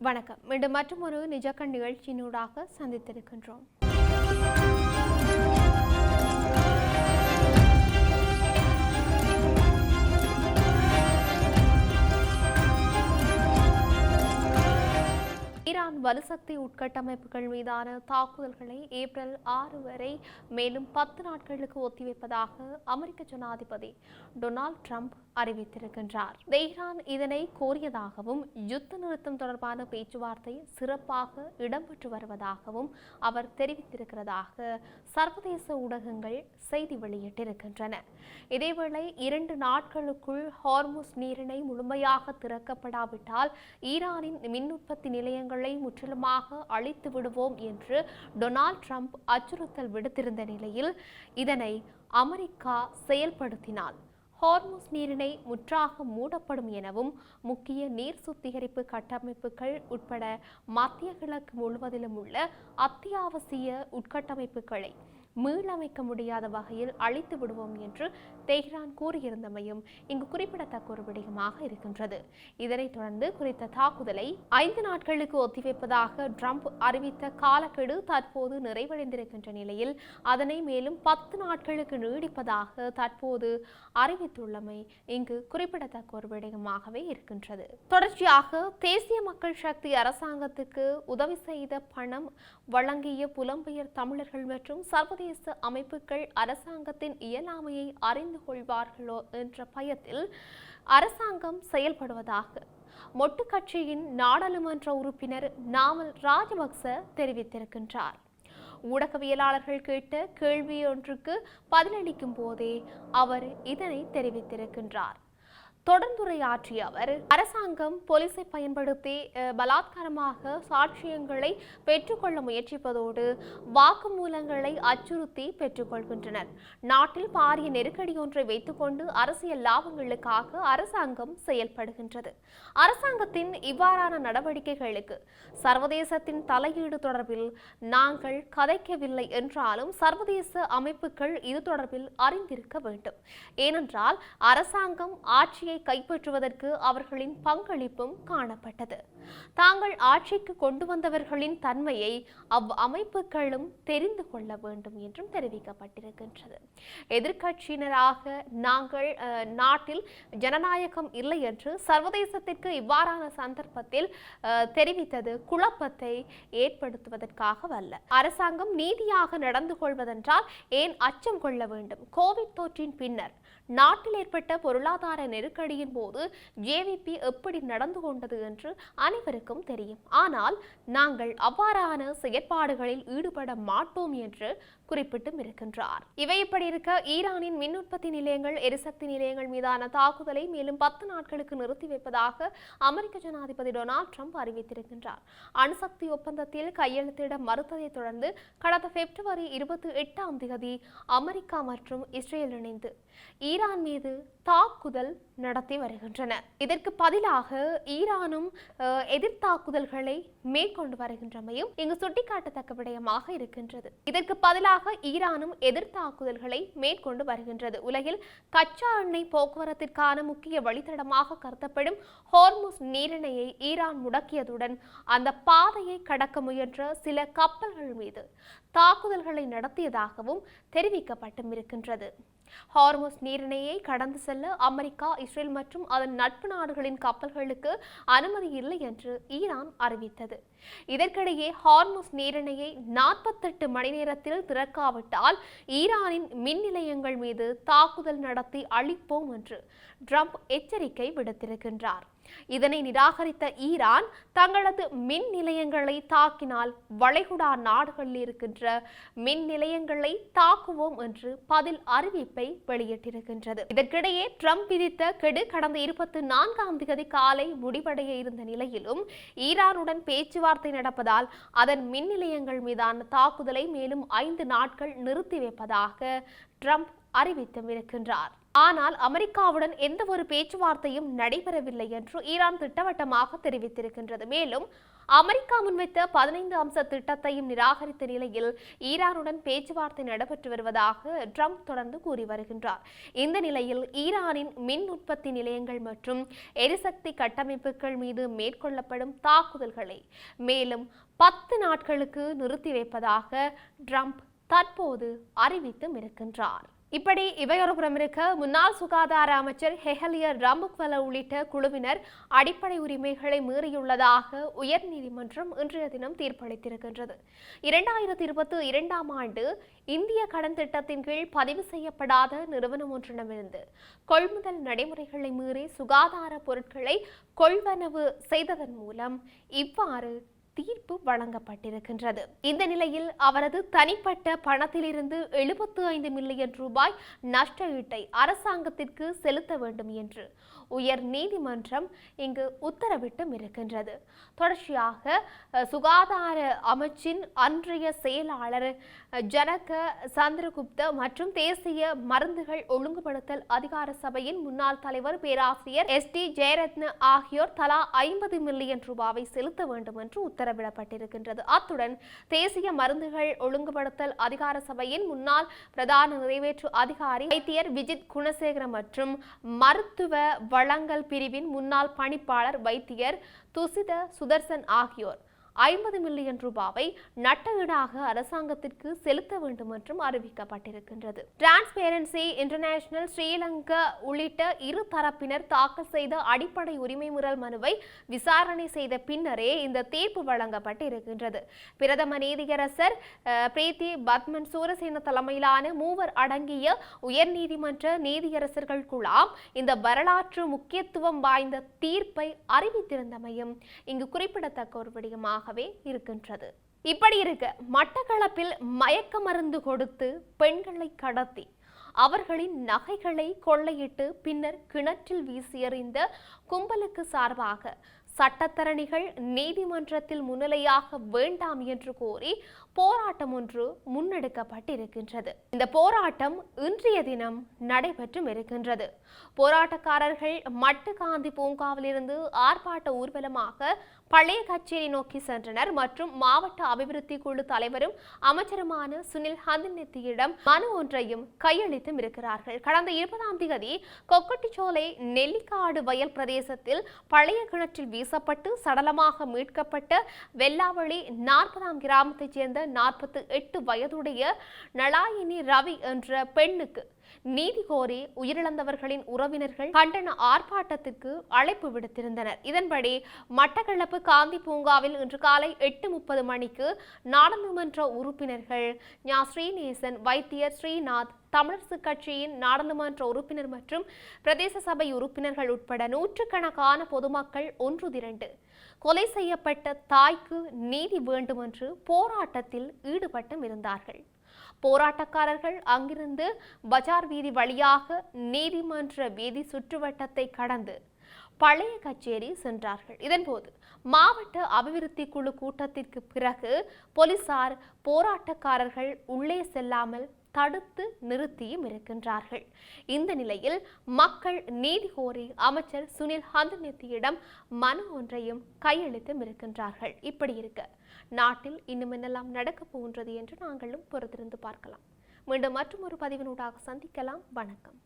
வணக்கம். மீண்டும் மற்றொரு நிஜக்கண் நிகழ்ச்சியினூடாக சந்தித்திருக்கின்றோம். ஈரான் வலுசக்தி உட்கட்டமைப்புகள் மீதான தாக்குதல்களை ஏப்ரல் 6 வரை மேலும் 10 நாட்களுக்கு ஒத்திவைப்பதாக அமெரிக்க ஜனாதிபதி டொனால்ட் ட்ரம்ப் அறிவித்திருக்கின்றார். தெஹ்ரான் இதனை கோரியதாகவும் யுத்த நிறுத்தம் தொடர்பான பேச்சுவார்த்தை சிறப்பாக இடம்பெற்று வருவதாகவும் அவர் தெரிவித்திருக்கிறதாக சர்வதேச ஊடகங்கள் செய்தி வெளியிட்டிருக்கின்றன. இதேவேளை 2 நாட்களுக்குள் ஹார்முஸ் நீரிணை முழுமையாக திறக்கப்படாவிட்டால் ஈரானின் மின் உற்பத்தி நிலையங்கள் முற்றிலுமாக அழித்து விடுவோம் என்று டொனால்ட் ட்ரம்ப் அச்சுறுத்தல் விடுத்திருந்த நிலையில் இதனை அமெரிக்கா செயல்படுத்தினால் ஹார்முஸ் நீரிணை முற்றாக மூடப்படும் எனவும் முக்கிய நீர் சுத்திகரிப்பு கட்டமைப்புகள் உட்பட மத்திய கிழக்கு முழுவதிலும் உள்ள அத்தியாவசிய உட்கட்டமைப்புகளை மீளமைக்க முடியாத வகையில் அழித்து விடுவோம் என்று தெஹ்ரான் கூறியிருந்தமையும் இங்கு குறிப்பிடத்தக்க ஒரு விடயமாக இருக்கின்றது. இதனைத் தொடர்ந்து குறித்த தாக்குதலை 5 நாட்களுக்கு ஒத்திவைப்பதாக ட்ரம்ப் அறிவித்த காலக்கெடு தற்போது நிறைவடைந்திருக்கின்ற நிலையில் அதனை மேலும் 10 நாட்களுக்கு நீடிப்பதாக தற்போது அறிவித்துள்ளமை இங்கு குறிப்பிடத்தக்க ஒரு விடயமாகவே இருக்கின்றது. தொடர்ச்சியாக தேசிய மக்கள் சக்தி அரசாங்கத்துக்கு உதவி செய்த பணம் வழங்கிய புலம்பெயர் தமிழர்கள் மற்றும் சர்வதேச அமைப்புகள் அரசாங்கத்தின் இயலாமையை அறிந்து கொள்வார்களோ என்ற பயத்தில் அரசாங்கம் செயல்படுவதாக மொட்டு கட்சியின் நாடாளுமன்ற உறுப்பினர் நாமல் ராஜபக்ச தெரிவித்திருக்கின்றார். ஊடகவியலாளர்கள் கேட்ட கேள்வியொன்றுக்கு பதிலளிக்கும் போதே அவர் இதனை தெரிவித்திருக்கின்றார். தொடர்ந்துரையாற்றிய அவர் அரசாங்கம் போலீஸை பயன்படுத்தி பலாத்காரமாக சாட்சியங்களை பெற்றுக்கொள்ள முயற்சிப்பதோடு வாக்குமூலங்களை அச்சுறுத்தி பெற்றுக்கொள்கின்றனர். நாட்டில் பாரிய நெருக்கடி ஒன்றை வைத்துக்கொண்டு அரசியல் லாபங்களுக்காக அரசாங்கம் செயல்படுகின்றது. அரசாங்கத்தின் இவ்வாறான நடவடிக்கைகளுக்கு சர்வதேசத்தின் தலையீடு தொடர்பில் நாங்கள் கதைக்கவில்லை என்றாலும் சர்வதேச அமைப்புகள் இது தொடர்பில் அறிந்திருக்க வேண்டும். ஏனென்றால் அரசாங்கம் ஆட்சியை கைப்பற்றுவதற்கு அவர்களின் பங்களிப்பும் காணப்பட்டது. தாங்கள் ஆட்சிக்கு கொண்டு வந்தவர்களின் தன்மையை அமைப்புகளும் தெரிந்து கொள்ள வேண்டும் என்றும் தெரிவிக்கப்பட்டிருக்கின்றது. எதிர்கட்சியினராக நாங்கள் நாட்டில் ஜனநாயகம் இல்லை என்று சர்வதேசத்திற்கு இவ்வாறான சந்தர்ப்பத்தில் தெரிவித்தது குழப்பத்தை ஏற்படுத்துவதற்காகவல்ல. அரசாங்கம் நீதியாக நடந்து கொள்வதென்றால் ஏன் அச்சம் கொள்ள வேண்டும்? கோவிட் தொற்றின் பின்னர் நாட்டில் ஏற்பட்ட பொருளாதார நெருக்கடியின் போது ஜேவிபி எப்படி நடந்து கொண்டது என்று அனைவருக்கும் தெரியும். ஆனால் நாங்கள் அவ்வாறான செயற்பாடுகளில் ஈடுபட மாட்டோம் என்று குறிப்பிட்டும் இருக்கின்றார். இவை இப்படி இருக்க ஈரானின் மின் உற்பத்தி நிலையங்கள் எரிசக்தி நிலையங்கள் மீதான தாக்குதலை மேலும் 10 நாட்களுக்கு நிறுத்தி வைப்பதாக அமெரிக்க ஜனாதிபதி டொனால்ட் ட்ரம்ப் அறிவித்திருக்கின்றார். அணுசக்தி ஒப்பந்தத்தில் கையெழுத்திட மறுத்ததை தொடர்ந்து கடந்த பிப்ரவரி 28ஆம் தேதி அமெரிக்கா மற்றும் இஸ்ரேல் இணைந்து ஈரான் மீது தாக்குதல் நடத்தி வருகின்றன. இதற்கு பதிலாக ஈரானும் எதிர்த்தாக்குதல்களை மேற்கொண்டு வருகின்றமையும் இங்கு சுட்டிக்காட்டத்தக்க விடயமாக இருக்கின்றது. இதற்கு பதிலாக ஈரானும் எதிர்த்தாக்குதல்களை மேற்கொண்டு வருகின்றது. உலகில் கச்சா எண்ணெய் போக்குவரத்திற்கான முக்கிய வழித்தடமாக கருதப்படும் ஹார்முஸ் நீரிணையை ஈரான் முடக்கியதுடன் அந்த பாதையை கடக்க முயன்ற சில கப்பல்கள் மீது தாக்குதல்களை நடத்தியதாகவும் தெரிவிக்கப்பட்டும் இருக்கின்றது. ஹார்முஸ் நீரிணையை கடந்து செல்ல அமெரிக்கா, இஸ்ரேல் மற்றும் அதன் நட்பு நாடுகளின் கப்பல்களுக்கு அனுமதி இல்லை என்று ஈரான் அறிவித்தது. இதற்கிடையே ஹார்முஸ் நீரிணையை 48 மணி நேரத்தில் திறக்காவிட்டால் ஈரானின் மின் நிலையங்கள் மீது தாக்குதல் நடத்தி அழிப்போம் என்று ட்ரம்ப் எச்சரிக்கை விடுத்திருக்கின்றார். இதனை நிராகரித்த ஈரான் தங்களது மின் நிலையங்களை தாக்கினால் வளைகுடா நாடுகளில் இருக்கின்ற மின் நிலையங்களை தாக்குவோம் என்று பதில் அறிவிப்பை வெளியிட்டிருக்கின்றது. இதற்கிடையே ட்ரம்ப் விதித்த கெடு கடந்த 24ஆம் தேதி காலை முடிவடைய இருந்த நிலையிலும் ஈரானுடன் பேச்சுவார்த்தை நடப்பதால் அதன் மின் நிலையங்கள் மீதான தாக்குதலை மேலும் 5 நாட்கள் நிறுத்தி வைப்பதாக ட்ரம்ப் அறிவித்தும் இருக்கின்றார். ஆனால் அமெரிக்காவுடன் எந்த ஒரு பேச்சுவார்த்தையும் நடைபெறவில்லை என்று ஈரான் திட்டவட்டமாக தெரிவித்திருக்கின்றது. மேலும் அமெரிக்கா முன்வைத்த 15 அம்ச திட்டத்தையும் நிராகரித்த நிலையில் ஈரானுடன் பேச்சுவார்த்தை நடைபெற்று வருவதாக ட்ரம்ப் தொடர்ந்து கூறி வருகின்றார். இந்த நிலையில் ஈரானின் மின் உற்பத்தி நிலையங்கள் மற்றும் எரிசக்தி கட்டமைப்புகள் மீது மேற்கொள்ளப்படும் தாக்குதல்களை மேலும் 10 நாட்களுக்கு நிறுத்தி வைப்பதாக ட்ரம்ப் தற்போது அறிவித்தும் இருக்கின்றார். இப்படி இவையொரு புறம் இருக்க, முன்னாள் சுகாதார அமைச்சர் ஹெஹலியர் ராம்புக்வெல உள்ளிட்ட குழுவினர் அடிப்படை உரிமைகளை மீறியுள்ளதாக உயர்நீதிமன்றம் இன்றைய தினம் தீர்ப்பளித்திருக்கின்றது. 2022ஆம் ஆண்டு இந்திய கடன் திட்டத்தின் கீழ் பதிவு செய்யப்படாத நிறுவனம் ஒன்றிடமிருந்து கொள்முதல் நடைமுறைகளை மீறி சுகாதார பொருட்களை கொள்வனவு செய்ததன் மூலம் இவ்வாறு தீர்ப்பு வழங்கப்பட்டிருக்கின்றது. இந்த நிலையில் அவரது தனிப்பட்ட பணத்திலிருந்து 75 மில்லியன் ரூபாய் நஷ்ட ஈட்டை அரசாங்கத்திற்கு செலுத்த வேண்டும் என்று உயர் நீதிமன்றம் இங்கு உத்தரவிட்டும் இருக்கின்றது. தொடர்ச்சியாக சுகாதார அமைச்சின் அன்றைய செயலாளர் ஜனக சந்திரகுப்த மற்றும் தேசிய மருந்துகள் ஒழுங்குபடுத்தல் அதிகார சபையின் முன்னாள் தலைவர் பேராசிரியர் ST ஜெயரத்ன ஆகியோர் தலா 50 மில்லியன் ரூபாவை செலுத்த வேண்டும் என்று உத்தரவிடப்பட்டிருக்கின்றது. அத்துடன் தேசிய மருந்துகள் ஒழுங்குபடுத்தல் அதிகார சபையின் முன்னாள் பிரதான நிறைவேற்று அதிகாரி வைத்தியர் விஜித் குணசேகர மற்றும் மருத்துவ வழங்கல் பிரிவின் முன்னாள் பணிப்பாளர் வைத்தியர் துசித சுதர்சன் ஆகியோர் 50 மில்லியன் ரூபாவை நட்டஈடாக அரசாங்கத்திற்கு செலுத்த வேண்டும் என்றும் அறிவிக்கப்பட்டிருக்கின்றது. டிரான்ஸ்பேரன்சி இன்டர்நேஷனல், ஸ்ரீலங்கா உள்ளிட்ட இரு தரப்பினர் தாக்கல் செய்த அடிப்படை உரிமை மீறல் மனுவை விசாரணை செய்த பின்னரே இந்த தீர்ப்பு வழங்கப்பட்டிருக்கின்றது. பிரதம நீதியரசர் பிரீத்தி பத்மன் சூரசேன தலைமையிலான 3 அடங்கிய உயர்நீதிமன்ற நீதியரசர்கள் குழாம் இந்த வரலாற்று முக்கியத்துவம் வாய்ந்த தீர்ப்பை அறிவித்திருந்தமையும் இங்கு குறிப்பிடத்தக்க ஒரு விடயமாக இருக்கின்றது. இப்படி இருக்க, மட்டக்களப்பில் மயக்க மருந்து கொடுத்து பெண்களை கடத்தி அவர்களின் நகைகளை கொள்ளையிட்டு பின்னர் கிணற்றில் வீசி எறிந்த கும்பலுக்கு சார்பாக சட்டத்தரணிகள் நீதிமன்றத்தில் முன்னிலையாக வேண்டாம் என்று கோரி போராட்டம் ஒன்று முன்னெடுக்கப்பட்டிருக்கின்றது. இந்த போராட்டம் இன்றைய தினம் நடைபெற்றும் இருக்கின்றது. போராட்டக்காரர்கள் மட்டுகாந்தி பூங்காவிலிருந்து ஆர்ப்பாட்ட ஊர்வலமாக பழைய கச்சேரி நோக்கி சென்றனர் மற்றும் மாவட்ட அபிவிருத்தி குழு தலைவரும் அமைச்சருமான சுனில் ஹந்திநெத்தியிடம் மனு ஒன்றையும் கையளித்தும் இருக்கிறார்கள். கடந்த 20ஆம் தேதி கொக்கட்டிச்சோலை நெல்லிக்காடு வயல் பிரதேசத்தில் பழைய கிணற்றில் வீசப்பட்டு சடலமாக மீட்கப்பட்ட வெள்ளாவளி 40ஆம் கிராமத்தைச் சேர்ந்த 48 வயதுடைய நலாயினி ரவி என்ற பெண்ணுக்கு நீதி கோரி உயிரிழந்தவர்களின் உறவினர்கள் கண்டன ஆர்ப்பாட்டத்திற்கு அழைப்பு விடுத்திருந்தனர். இதன்படி மட்டக்களப்பு காந்தி பூங்காவில் இன்று காலை 8:30 மணிக்கு நாடாளுமன்ற உறுப்பினர்கள் ஞா ஸ்ரீநேசன், வைத்தியர் ஸ்ரீநாத், தமிழரசு கட்சியின் நாடாளுமன்ற உறுப்பினர் மற்றும் பிரதேச சபை உறுப்பினர்கள் உட்பட நூற்றுக்கணக்கான பொதுமக்கள் ஒன்று திரண்டு கொலை செய்யப்பட்ட தாய்க்கு நீதி வேண்டும் என்று போராட்டத்தில் ஈடுபட்டும் இருந்தார்கள். போராட்டக்காரர்கள் அங்கிருந்து பஜார் வீதி வழியாக நீதிமன்ற வீதி சுற்றுவட்டத்தை கடந்து பழைய கச்சேரி சென்றார்கள். இதன்போது மாவட்ட அபிவிருத்தி குழு கூட்டத்திற்கு பிறகு போலீசார் போராட்டக்காரர்கள் உள்ளே செல்லாமல் தடுத்து நிறுத்தியும் இருக்கின்றார்கள். இந்த நிலையில் மக்கள் நீதி கோரி அமைச்சர் சுனில் ஹந்திநெத்தியிடம் மனு ஒன்றையும் கையளித்தும் இருக்கின்றார்கள். இப்படி இருக்க, நாட்டில் இன்னும் என்னெல்லாம் நடக்கப் போகின்றது என்று நாங்களும் பொறுத்திருந்து பார்க்கலாம். மீண்டும் மற்றொரு பதிவினூடாக சந்திக்கலாம். வணக்கம்.